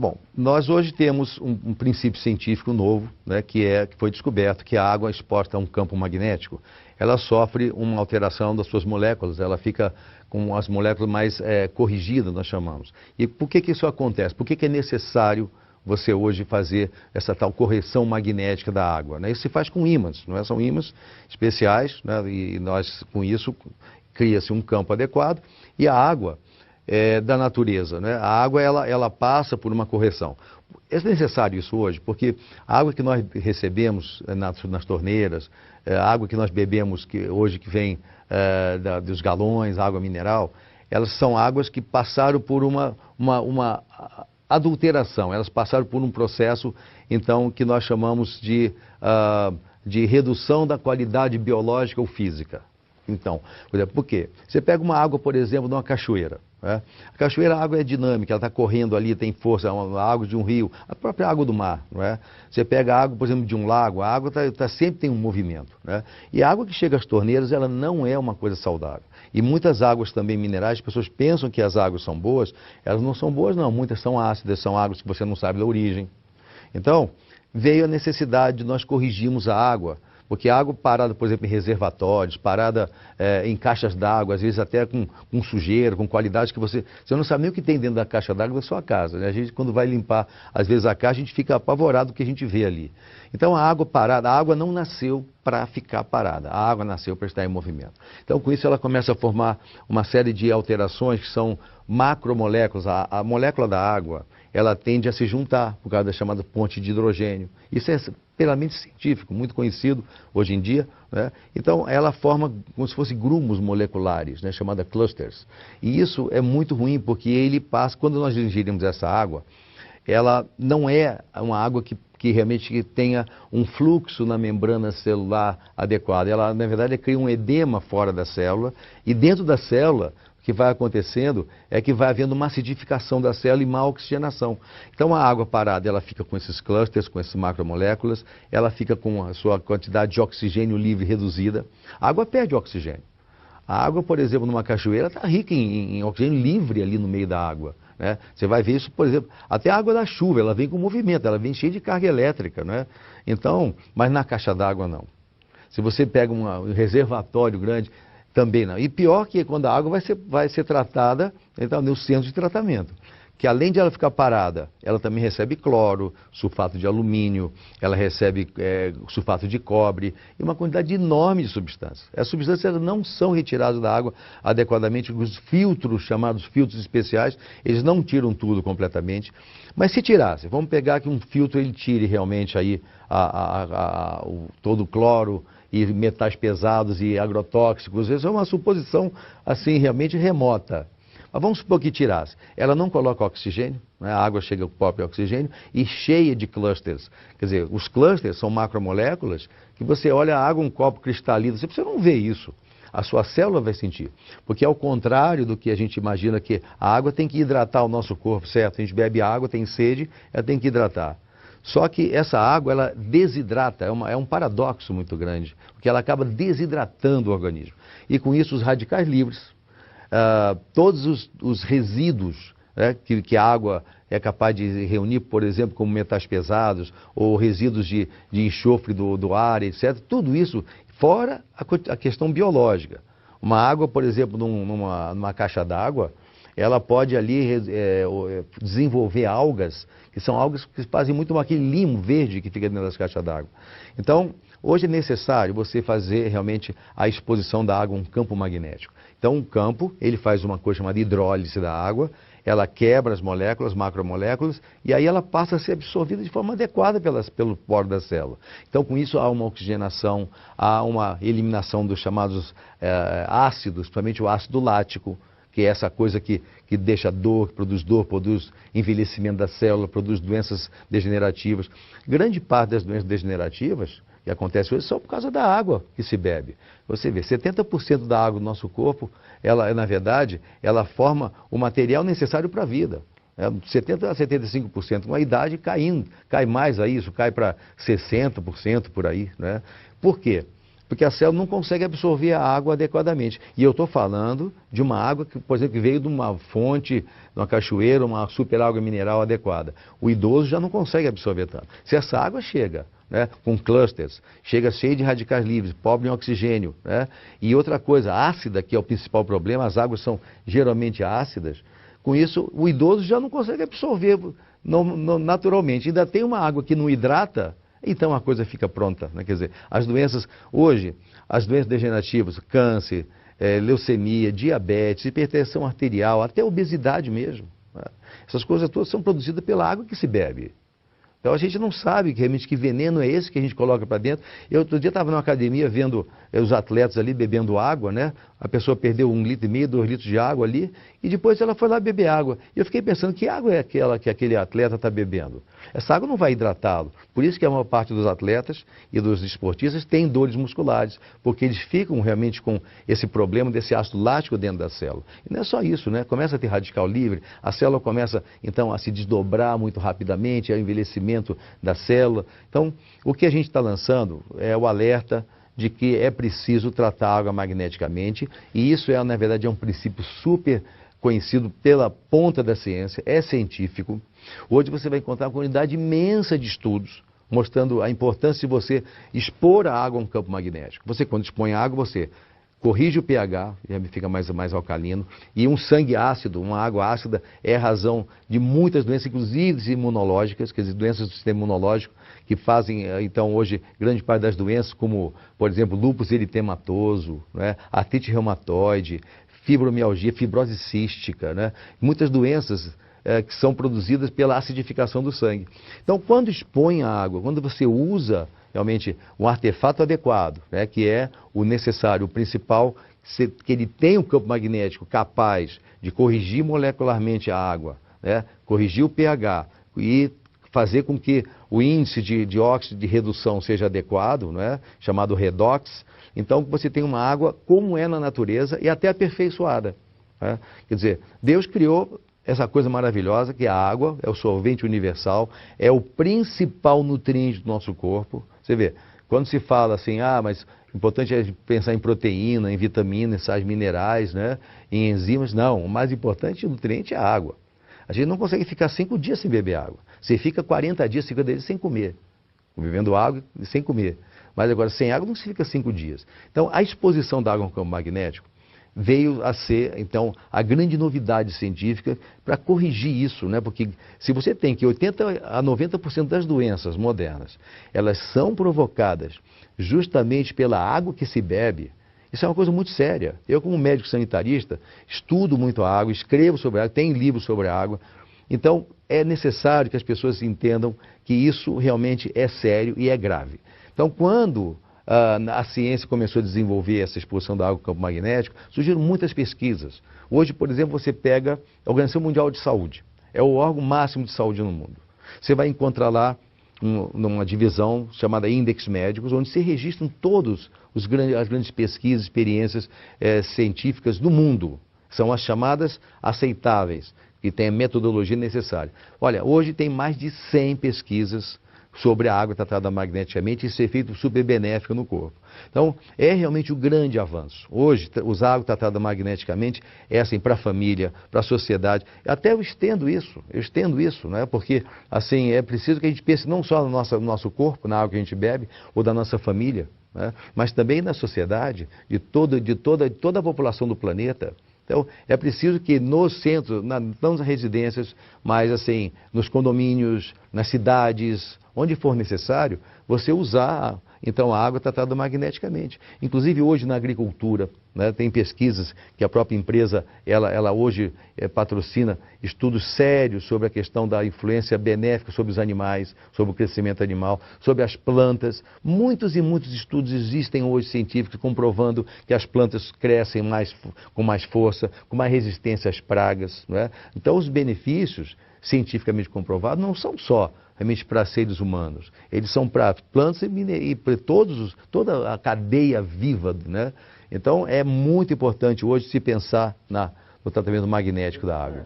Bom, nós hoje temos um princípio científico novo, né, que foi descoberto que a água exposta a um campo magnético, ela sofre uma alteração das suas moléculas, ela fica com as moléculas mais corrigidas, nós chamamos. E por que isso acontece? Por que é necessário você hoje fazer essa tal correção magnética da água, né? Isso se faz com ímãs, não é? São ímãs especiais, né? E nós, com isso, cria-se um campo adequado e a água da natureza, né? A água, ela passa por uma correção. É necessário isso hoje, porque a água que nós recebemos nas torneiras, a água que nós bebemos hoje que vem dos galões, água mineral, elas são águas que passaram por uma adulteração, elas passaram por um processo, então, que nós chamamos de redução da qualidade biológica ou física. Então, por quê? Você pega uma água, por exemplo, de uma cachoeira, né? A cachoeira, a água é dinâmica, ela está correndo ali, tem força, é uma água de um rio, a própria água do mar, não é? Você pega a água, por exemplo, de um lago, a água sempre tem um movimento, né? E a água que chega às torneiras, ela não é uma coisa saudável. E muitas águas também minerais, as pessoas pensam que as águas são boas, elas não são boas não, muitas são ácidas, são águas que você não sabe da origem. Então, veio a necessidade de nós corrigirmos a água, porque a água parada, por exemplo, em reservatórios, parada em caixas d'água, às vezes até com sujeira, com qualidade que você não sabe nem o que tem dentro da caixa d'água da sua casa, né? A gente, quando vai limpar, às vezes, a caixa, a gente fica apavorado com o que a gente vê ali. Então, a água parada, a água não nasceu para ficar parada, a água nasceu para estar em movimento. Então, com isso, ela começa a formar uma série de alterações que são macromoléculas. A molécula da água, ela tende a se juntar por causa da chamada ponte de hidrogênio. Isso é plenamente científico, muito conhecido hoje em dia, né? Então, ela forma como se fossem grumos moleculares, né? Chamada clusters. E isso é muito ruim, porque ele passa, quando nós ingerimos essa água, ela não é uma água que realmente tenha um fluxo na membrana celular adequado. Ela, na verdade, cria um edema fora da célula, e dentro da célula, o que vai acontecendo é que vai havendo uma acidificação da célula e má oxigenação. Então, a água parada, ela fica com esses clusters, com essas macromoléculas, ela fica com a sua quantidade de oxigênio livre reduzida. A água perde oxigênio. A água, por exemplo, numa cachoeira, está rica em oxigênio livre ali no meio da água, né? Você vai ver isso, por exemplo, até a água da chuva, ela vem com movimento, ela vem cheia de carga elétrica, né? Então, mas na caixa d'água não. Se você pega um reservatório grande, também não. E pior que quando a água vai ser tratada, então, no centro de tratamento, que além de ela ficar parada, ela também recebe cloro, sulfato de alumínio, ela recebe sulfato de cobre e uma quantidade enorme de substâncias. As substâncias não são retiradas da água adequadamente, os filtros, chamados filtros especiais, eles não tiram tudo completamente, mas se tirasse, vamos pegar que um filtro ele tire realmente aí todo o cloro e metais pesados e agrotóxicos, isso é uma suposição assim realmente remota. Mas vamos supor que tirasse. Ela não coloca oxigênio, né? A água chega com o próprio oxigênio e cheia de clusters. Quer dizer, os clusters são macromoléculas que você olha a água, um copo cristalino, você não vê isso. A sua célula vai sentir. Porque ao contrário do que a gente imagina que a água tem que hidratar o nosso corpo, certo? A gente bebe água, tem sede, ela tem que hidratar. Só que essa água, ela desidrata, é um paradoxo muito grande, porque ela acaba desidratando o organismo. E com isso os radicais livres, todos os resíduos, né, que a água é capaz de reunir, por exemplo, como metais pesados, ou resíduos de enxofre do ar, etc. Tudo isso, fora a questão biológica. Uma água, por exemplo, numa caixa d'água, ela pode ali desenvolver algas, que são algas que fazem muito aquele limo verde que fica dentro das caixas d'água. Então, hoje é necessário você fazer realmente a exposição da água a um campo magnético. Então, um campo, ele faz uma coisa chamada hidrólise da água, ela quebra as moléculas, macromoléculas, e aí ela passa a ser absorvida de forma adequada pelo poro da célula. Então, com isso, há uma oxigenação, há uma eliminação dos chamados ácidos, principalmente o ácido lático, que é essa coisa que deixa dor, produz envelhecimento da célula, produz doenças degenerativas. Grande parte das doenças degenerativas que acontecem hoje são por causa da água que se bebe. Você vê, 70% da água do nosso corpo, ela, na verdade, ela forma o material necessário para a vida. 70% a 75%, com a idade caindo, cai mais a isso, cai para 60% por aí, né? Por quê? Porque a célula não consegue absorver a água adequadamente. E eu estou falando de uma água que, por exemplo, que veio de uma fonte, de uma cachoeira, uma super água mineral adequada. O idoso já não consegue absorver tanto. Se essa água chega, né, com clusters, chega cheia de radicais livres, pobre em oxigênio, né, e outra coisa, ácida, que é o principal problema, as águas são geralmente ácidas, com isso o idoso já não consegue absorver naturalmente. Ainda tem uma água que não hidrata, então a coisa fica pronta, né? Quer dizer, as doenças, hoje, as doenças degenerativas, câncer, leucemia, diabetes, hipertensão arterial, até obesidade mesmo, né? Essas coisas todas são produzidas pela água que se bebe. Então a gente não sabe realmente que veneno é esse que a gente coloca para dentro. Eu outro dia estava numa academia vendo os atletas ali bebendo água, né? A pessoa perdeu 1,5 litro, 2 litros de água ali, e depois ela foi lá beber água. E eu fiquei pensando, que água é aquela que aquele atleta está bebendo? Essa água não vai hidratá-lo. Por isso que a maior parte dos atletas e dos esportistas tem dores musculares, porque eles ficam realmente com esse problema desse ácido lático dentro da célula. E não é só isso, né? Começa a ter radical livre, a célula começa então a se desdobrar muito rapidamente, é o envelhecimento da célula. Então, o que a gente está lançando é o alerta de que é preciso tratar a água magneticamente, e isso na verdade, é um princípio super conhecido pela ponta da ciência, é científico. Hoje você vai encontrar uma quantidade imensa de estudos mostrando a importância de você expor a água a um campo magnético. Você, quando expõe a água, você corrige o pH, fica mais alcalino, e um sangue ácido, uma água ácida, é a razão de muitas doenças, inclusive imunológicas, quer dizer, doenças do sistema imunológico, que fazem, então, hoje, grande parte das doenças, como, por exemplo, lúpus eritematoso, né, artrite reumatoide, fibromialgia, fibrose cística, né, muitas doenças que são produzidas pela acidificação do sangue. Então, quando expõe a água, quando você usa realmente um artefato adequado, né, que é o necessário, o principal, que ele tem um campo magnético capaz de corrigir molecularmente a água, né, corrigir o pH e fazer com que o índice de óxido de redução seja adequado, né, chamado redox. Então você tem uma água como é na natureza e até aperfeiçoada, né? Quer dizer, Deus criou essa coisa maravilhosa que é a água, é o solvente universal, é o principal nutriente do nosso corpo. Você vê, quando se fala assim, mas o importante é pensar em proteína, em vitaminas, sais minerais, né, em enzimas. Não, o mais importante nutriente é a água. A gente não consegue ficar 5 dias sem beber água. Você fica 40 dias, 50 dias sem comer, bebendo água e sem comer. Mas agora, sem água não se fica 5 dias. Então, a exposição da água ao campo magnético veio a ser, então, a grande novidade científica para corrigir isso, né? Porque se você tem que 80% a 90% das doenças modernas, elas são provocadas justamente pela água que se bebe, isso é uma coisa muito séria. Eu, como médico sanitarista, estudo muito a água, escrevo sobre a água, tenho livros sobre a água. Então, é necessário que as pessoas entendam que isso realmente é sério e é grave. Então, quando a ciência começou a desenvolver essa exposição da água ao campo magnético, surgiram muitas pesquisas. Hoje, por exemplo, você pega a Organização Mundial de Saúde, é o órgão máximo de saúde no mundo. Você vai encontrar lá numa divisão chamada Index Médicos, onde se registram todas as grandes pesquisas, experiências científicas do mundo. São as chamadas aceitáveis, que têm a metodologia necessária. Olha, hoje tem mais de 100 pesquisas sobre a água tratada magneticamente e esse efeito super benéfico no corpo. Então, é realmente um grande avanço. Hoje, usar água tratada magneticamente é assim para a família, para a sociedade. Até eu estendo isso, né? Porque assim, é preciso que a gente pense não só no nosso corpo, na água que a gente bebe, ou da nossa família, né? Mas também na sociedade, de toda a população do planeta. Então, é preciso que nos centros, não nas residências, mas assim, nos condomínios, nas cidades, onde for necessário, você usar então a água tratada magneticamente. Inclusive hoje na agricultura, né, tem pesquisas que a própria empresa, ela hoje patrocina estudos sérios sobre a questão da influência benéfica sobre os animais, sobre o crescimento animal, sobre as plantas. Muitos e muitos estudos existem hoje científicos comprovando que as plantas crescem com mais força, com mais resistência às pragas, não é? Então os benefícios cientificamente comprovados não são só realmente para seres humanos, eles são para plantas e para toda a cadeia viva, né? Então é muito importante hoje se pensar no tratamento magnético da água.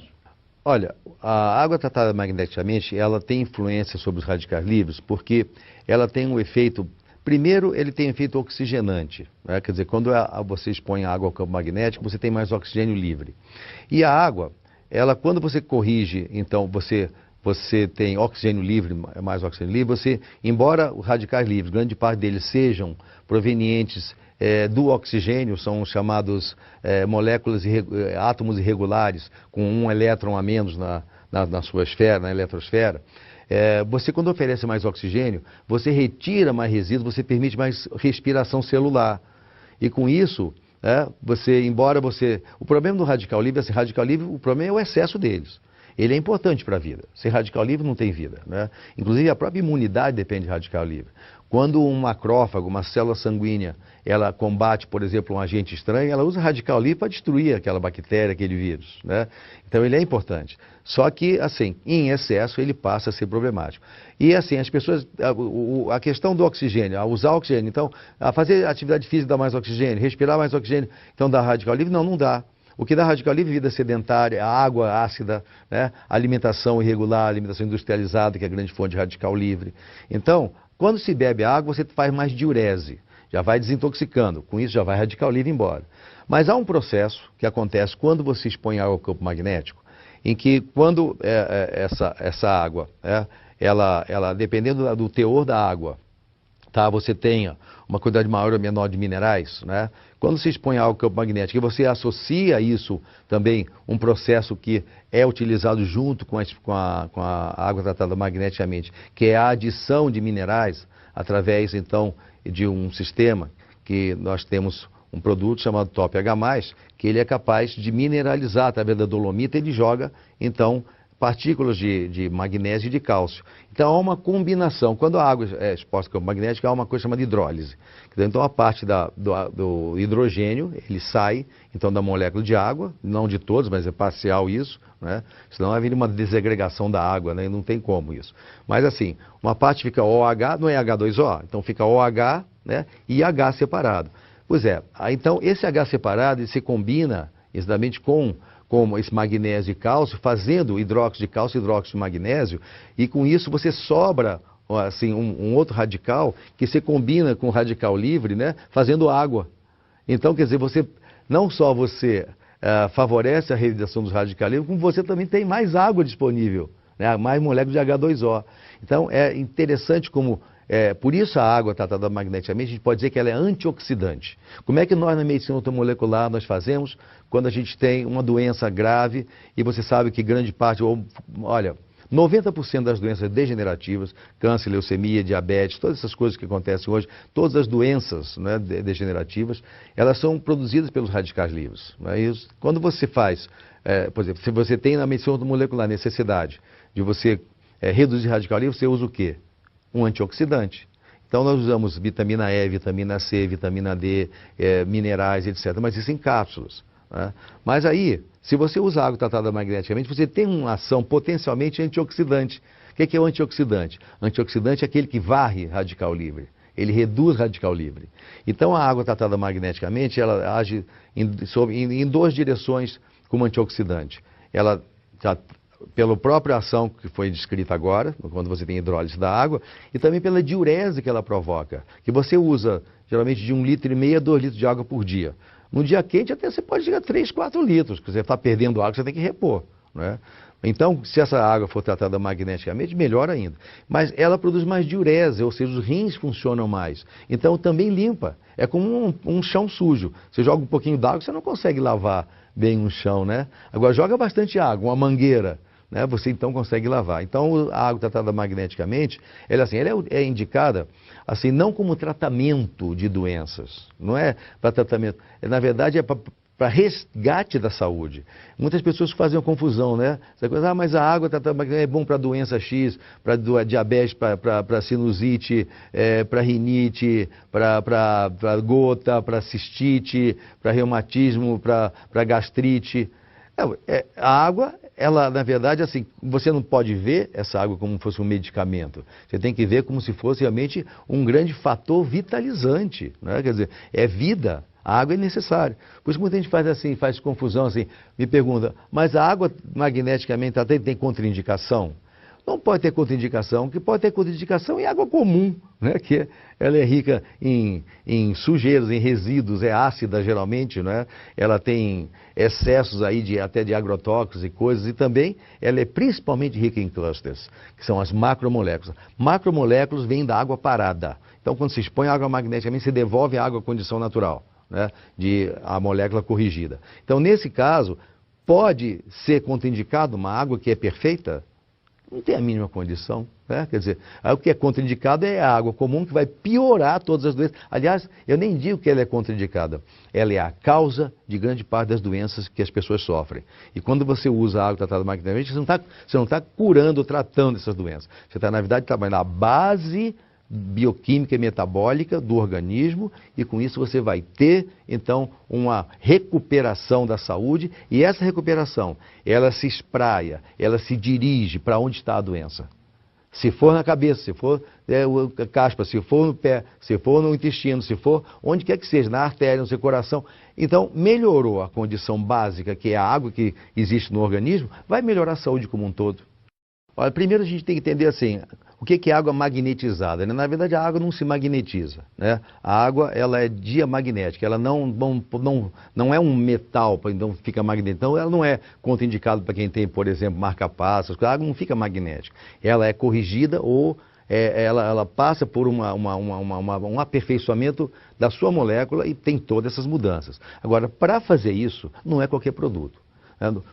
Olha, a água tratada magneticamente, ela tem influência sobre os radicais livres porque ela tem um efeito Primeiro, ele tem efeito oxigenante, né? Quer dizer, quando você expõe a água ao campo magnético, você tem mais oxigênio livre. E a água, ela, quando você corrige, então você tem oxigênio livre, mais oxigênio livre, você, embora os radicais livres, grande parte deles sejam provenientes do oxigênio, são chamados moléculas, átomos irregulares, com um elétron a menos na sua esfera, na eletrosfera. Você, quando oferece mais oxigênio, você retira mais resíduos, você permite mais respiração celular. E com isso, o problema do radical livre, o problema é o excesso deles. Ele é importante para a vida. Sem radical livre não tem vida, né? Inclusive a própria imunidade depende de radical livre. Quando um macrófago, uma célula sanguínea, ela combate, por exemplo, um agente estranho, ela usa radical livre para destruir aquela bactéria, aquele vírus, né? Então ele é importante. Só que, assim, em excesso ele passa a ser problemático. E assim, as pessoas, a questão do oxigênio, a usar oxigênio, então, a fazer atividade física dá mais oxigênio, respirar mais oxigênio, então dá radical livre? Não dá. O que dá radical livre é vida sedentária, a água ácida, né? Alimentação irregular, alimentação industrializada, que é a grande fonte de radical livre. Então, quando se bebe água, você faz mais diurese, já vai desintoxicando, com isso já vai radical livre embora. Mas há um processo que acontece quando você expõe água ao campo magnético, em que quando essa água, ela dependendo do teor da água, tá, você tenha uma quantidade maior ou menor de minerais, né? Quando se expõe ao campo magnético e você associa isso também, um processo que é utilizado junto com a água tratada magneticamente, que é a adição de minerais, através então de um sistema que nós temos um produto chamado Top H+, que ele é capaz de mineralizar através da dolomita, ele joga então partículas de magnésio e de cálcio. Então há uma combinação. Quando a água é exposta ao campo magnético, há uma coisa chamada hidrólise. Então a parte do hidrogênio, ele sai então da molécula de água, não de todos, mas é parcial isso, né? Senão vai vir uma desagregação da água, né? E não tem como isso. Mas assim, uma parte fica OH, não é H2O, então fica OH, né? E H separado. Pois é, então esse H separado ele se combina exatamente com esse magnésio e cálcio, fazendo hidróxido de cálcio e hidróxido de magnésio, e com isso você sobra assim, um outro radical que se combina com o radical livre, né, fazendo água. Então, quer dizer, não só você favorece a realização dos radicais livres, como você também tem mais água disponível, né, mais moléculas de H2O. Então, é interessante como... por isso a água tratada magneticamente, a gente pode dizer que ela é antioxidante. Como é que nós na medicina automolecular nós fazemos quando a gente tem uma doença grave e você sabe que grande parte, olha, 90% das doenças degenerativas, câncer, leucemia, diabetes, todas essas coisas que acontecem hoje, todas as doenças, né, degenerativas, elas são produzidas pelos radicais livres. Né? E quando você faz, por exemplo, se você tem na medicina automolecular necessidade de você reduzir radical livre, você usa o quê? Um antioxidante. Então nós usamos vitamina E, vitamina C, vitamina D, minerais, etc. Mas isso em cápsulas, né? Mas aí, se você usa água tratada magneticamente, você tem uma ação potencialmente antioxidante. O que é o antioxidante? Antioxidante é aquele que varre radical livre. Ele reduz radical livre. Então a água tratada magneticamente, ela age em duas direções como antioxidante. Ela pela própria ação que foi descrita agora, quando você tem hidrólise da água, e também pela diurese que ela provoca, que você usa geralmente de 1,5 litro a 2 litros de água por dia. No dia quente até você pode chegar a 3, 4 litros, que você está perdendo água, você tem que repor, né? Então, se essa água for tratada magneticamente, melhor ainda. Mas ela produz mais diurese, ou seja, os rins funcionam mais. Então, também limpa. É como um chão sujo. Você joga um pouquinho d'água, você não consegue lavar bem um chão, né? Agora, joga bastante água, uma mangueira, né? Você então consegue lavar. Então, a água tratada magneticamente, ela é indicada, assim, não como tratamento de doenças. Não é para tratamento. Na verdade, é para resgate da saúde. Muitas pessoas fazem uma confusão, né? Essa coisa, mas a água é bom para doença X, para diabetes, para sinusite, para rinite, para gota, para cistite, para reumatismo, para gastrite. A água, ela, na verdade, assim, você não pode ver essa água como se fosse um medicamento. Você tem que ver como se fosse realmente um grande fator vitalizante, né? Quer dizer, é vida. A água é necessária. Por isso muita gente faz confusão assim, me pergunta, mas a água magneticamente tem contraindicação? não pode ter contraindicação. O que pode ter contraindicação é água comum, né? Que ela é rica em sujeiros, em resíduos, é ácida geralmente, né? Ela tem excessos aí até de agrotóxicos e coisas, e também ela é principalmente rica em clusters, que são as macromoléculas. Macromoléculas vêm da água parada. Então, quando se expõe a água magneticamente, se devolve a água à condição natural, né? De a molécula corrigida. Então, nesse caso, pode ser contraindicado uma água que é perfeita? Não tem a mínima condição, né? Quer dizer, o que é contraindicado é a água comum, que vai piorar todas as doenças. Aliás, eu nem digo que ela é contraindicada. Ela é a causa de grande parte das doenças que as pessoas sofrem. E quando você usa a água tratada magneticamente, você não está curando ou tratando essas doenças. Você está, na verdade, trabalhando a base bioquímica e metabólica do organismo, e com isso você vai ter, então, uma recuperação da saúde, e essa recuperação, ela se espraia, ela se dirige para onde está a doença. Se for na cabeça, se for caspa, se for no pé, se for no intestino, se for onde quer que seja, na artéria, no seu coração. Então, melhorou a condição básica, que é a água que existe no organismo, vai melhorar a saúde como um todo. Olha, primeiro a gente tem que entender assim, o que é água magnetizada, né? Na verdade, a água não se magnetiza, né? A água, ela é diamagnética, ela não é um metal, então fica magnética. Então, ela não é contraindicada para quem tem, por exemplo, marca-passos. A água não fica magnética. Ela é corrigida ou ela passa por um aperfeiçoamento da sua molécula e tem todas essas mudanças. Agora, para fazer isso, não é qualquer produto.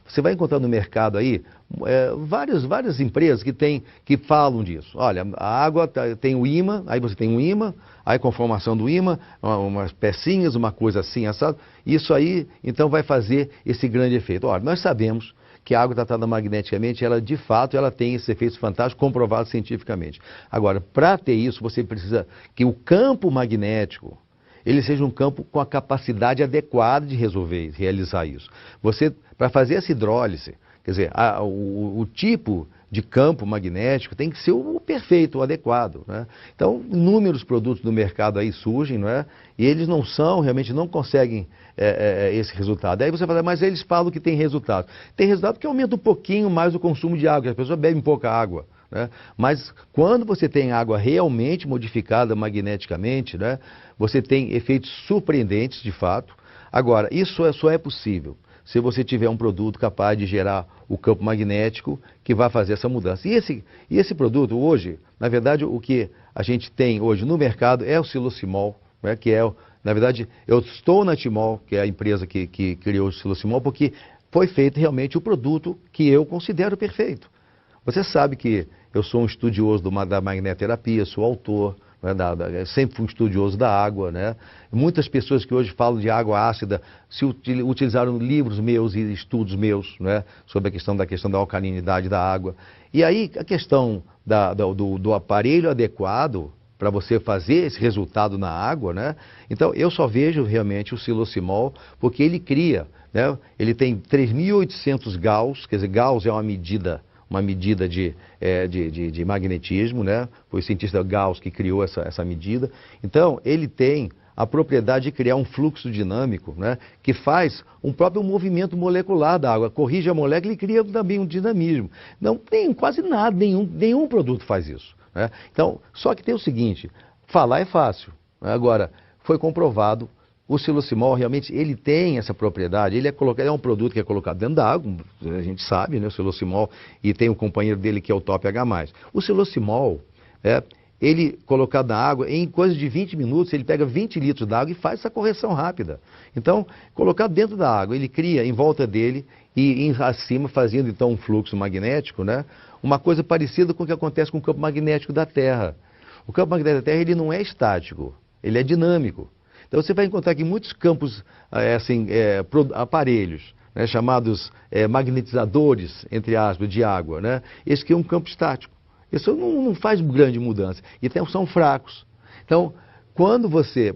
Você vai encontrar no mercado aí várias empresas que falam disso. Olha, a água tem o ímã, aí você tem um ímã, aí com a formação do ímã, umas pecinhas, uma coisa assim, assado. Isso aí, então, vai fazer esse grande efeito. Olha, nós sabemos que a água tratada magneticamente, ela de fato, ela tem esses efeitos fantásticos comprovados cientificamente. Agora, para ter isso, você precisa que o campo magnético ele seja um campo com a capacidade adequada de realizar isso. Você, para fazer essa hidrólise, quer dizer, o tipo de campo magnético tem que ser o perfeito, o adequado, né? Então, inúmeros produtos no mercado aí surgem, não é? E eles não são, realmente não conseguem esse resultado. Aí você fala, mas eles falam que tem resultado. Tem resultado que aumenta um pouquinho mais o consumo de água, as pessoas bebem pouca água, né? Mas quando você tem água realmente modificada magneticamente, né, você tem efeitos surpreendentes de fato. Agora, isso só é possível se você tiver um produto capaz de gerar o campo magnético que vai fazer essa mudança. E esse produto hoje, na verdade, o que a gente tem hoje no mercado é o Silosimol, né, que é, na verdade, eu estou na Timol, que é a empresa que criou o Silosimol, porque foi feito realmente o produto que eu considero perfeito. Você sabe que eu sou um estudioso da magnetoterapia, sou autor, né, sempre fui um estudioso da água, né? Muitas pessoas que hoje falam de água ácida utilizaram livros meus e estudos meus, né, sobre a questão da alcalinidade da água. E aí a questão do aparelho adequado para você fazer esse resultado na água, né? Então eu só vejo realmente o Silosimol porque ele cria, né? Ele tem 3.800 Gauss, quer dizer, Gauss é uma medida de magnetismo, né? Foi o cientista Gauss que criou essa medida. Então, ele tem a propriedade de criar um fluxo dinâmico, né? Que faz um próprio movimento molecular da água, corrige a molécula e cria também um dinamismo. Não tem quase nada, nenhum produto faz isso, né? Então, só que tem o seguinte, falar é fácil, né? Agora, foi comprovado. O Silosimol realmente ele tem essa propriedade, ele é um produto que é colocado dentro da água, a gente sabe, né, o Silosimol, e tem um companheiro dele que é o Top H+. O Silosimol, ele colocado na água, em coisa de 20 minutos, ele pega 20 litros d'água e faz essa correção rápida. Então, colocado dentro da água, ele cria em volta dele e acima, fazendo então um fluxo magnético, né, uma coisa parecida com o que acontece com o campo magnético da Terra. O campo magnético da Terra ele não é estático, ele é dinâmico. Então você vai encontrar aqui muitos campos, aparelhos, né, chamados magnetizadores, entre aspas, de água, né? Esse aqui é um campo estático. Isso não faz grande mudança. E são fracos. Então,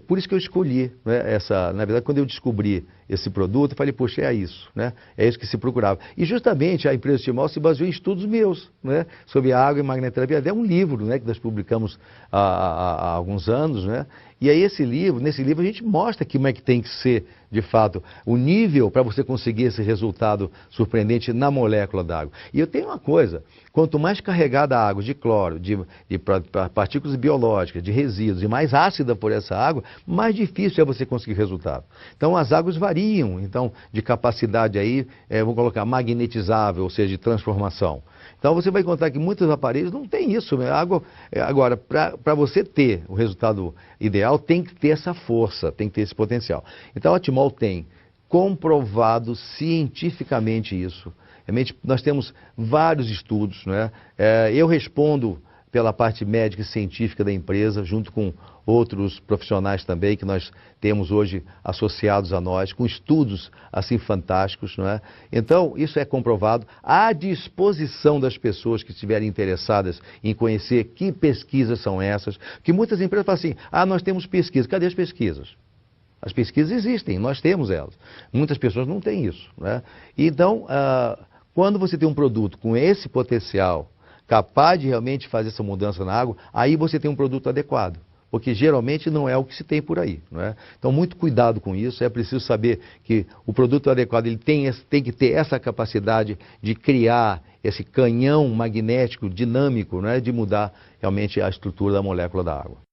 por isso que eu escolhi, né, na verdade, quando eu descobri esse produto, eu falei, poxa, é isso, né? É isso que se procurava. E justamente a empresa Timol se baseou em estudos meus, né? Sobre água e magnetoterapia. É um livro, né, que nós publicamos há alguns anos, né? E aí nesse livro a gente mostra como é que tem que ser, de fato, o nível para você conseguir esse resultado surpreendente na molécula da água. E eu tenho uma coisa, quanto mais carregada a água de cloro, de partículas biológicas, de resíduos, e mais ácida por essa água, mais difícil é você conseguir resultado. Então as águas variam, então, de capacidade aí, vou colocar magnetizável, ou seja, de transformação. Então você vai encontrar que muitos aparelhos não tem isso. Né? Agora, para você ter o resultado ideal, tem que ter essa força, tem que ter esse potencial. Então a Timol tem comprovado cientificamente isso. Realmente, nós temos vários estudos. Né? Eu respondo pela parte médica e científica da empresa, junto com outros profissionais também que nós temos hoje associados a nós, com estudos assim fantásticos, não é? Então, isso é comprovado à disposição das pessoas que estiverem interessadas em conhecer que pesquisas são essas, que muitas empresas falam assim, nós temos pesquisas, cadê as pesquisas? As pesquisas existem, nós temos elas. Muitas pessoas não têm isso, né? Então, quando você tem um produto com esse potencial, capaz de realmente fazer essa mudança na água, aí você tem um produto adequado. Porque geralmente não é o que se tem por aí. Não é? Então, muito cuidado com isso. É preciso saber que o produto adequado ele tem que ter essa capacidade de criar esse canhão magnético dinâmico, não é? De mudar realmente a estrutura da molécula da água.